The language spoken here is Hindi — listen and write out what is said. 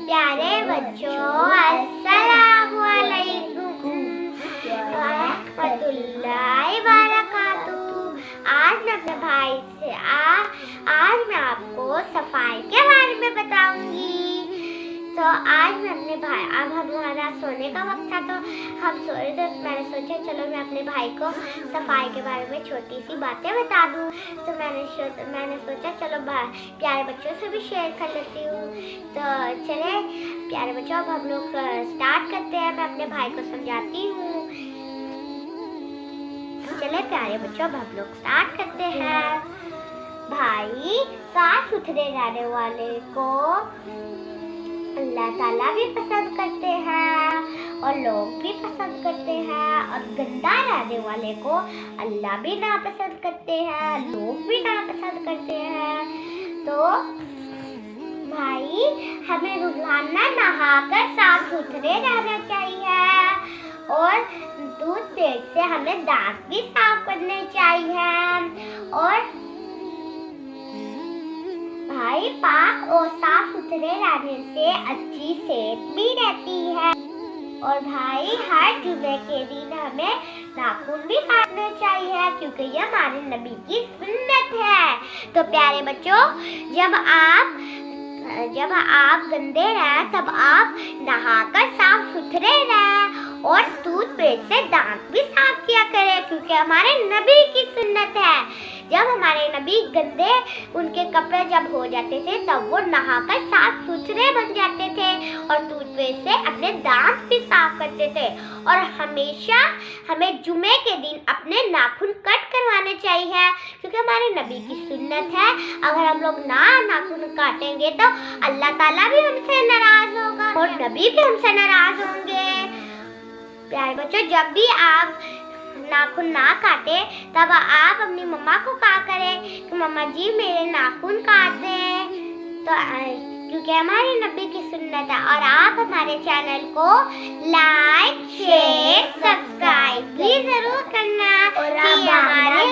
प्यारे बच्चों, अस्सलामु अलैकुम रहमतुल्लाहि बरकातुहू। आज मैं अपने भाई से आज मैं आपको सफाई के बारे में बताऊंगी। तो आज मैं अपने भाई, अब हमारा सोने का वक्त था तो हम सो रहे थे। मैंने सोचा चलो मैं अपने भाई को सफाई के बारे में छोटी सी बातें बता दूं। तो मैंने सोचा चलो प्यारे बच्चों से भी शेयर कर लेती हूँ। तो चले प्यारे बच्चों, अब हम लोग स्टार्ट करते हैं। मैं अपने भाई को समझाती हूँ। चले प्यारे बच्चों, अब हम लोग स्टार्ट करते हैं। भाई, साफ सुथरे रहने वाले को अल्लाह ताला भी पसंद करते हैं और लोग भी पसंद करते हैं, और गंदा रहने वाले को अल्लाह भी नापसंद करते हैं, लोग भी नापसंद करते हैं। तो भाई, हमें रोजाना नहाकर साफ सुथरे रहना चाहिए और टूथपेस्ट से हमें दांत भी साफ करने चाहिए। और भाई, पाक और साफ सुथरे रहने से अच्छी सेहत भी रहती है। और भाई, हर जुमे के दिन हमें नाखून भी काटने चाहिए क्योंकि यह हमारे नबी की सुन्नत है। तो प्यारे बच्चों, जब आप गंदे रहें तब आप नहाकर साफ सुथरे रहें और टूथपेस्ट से दांत भी साफ किया करें क्योंकि हमारे नबी की सुन्नत है। जब हमारे नबी गंदे उनके कपड़े जब हो जाते थे तब वो नहाकर साफ सुथरे बन जाते थे और टूथपेस्ट से अपने दांत भी साफ करते थे। और हमेशा हमें जुमे के दिन अपने नाखून कट करवाने चाहिए क्योंकि हमारे नबी की सुन्नत है। अगर हम लोग नाखून काटेंगे तो अल्लाह ताला भी हमसे नाराज होगा और नबी भी हमसे नाराज होंगे। प्यारे बच्चों, जब भी आप नाखून ना काटे तब आप अपनी मम्मा को कहा करें कि मम्मा जी मेरे नाखून काट दें, तो क्योंकि हमारे नबी की सुन्नत है। और आप हमारे चैनल को लाइक शेयर सब्सक्राइब भी जरूर करना कि हमारे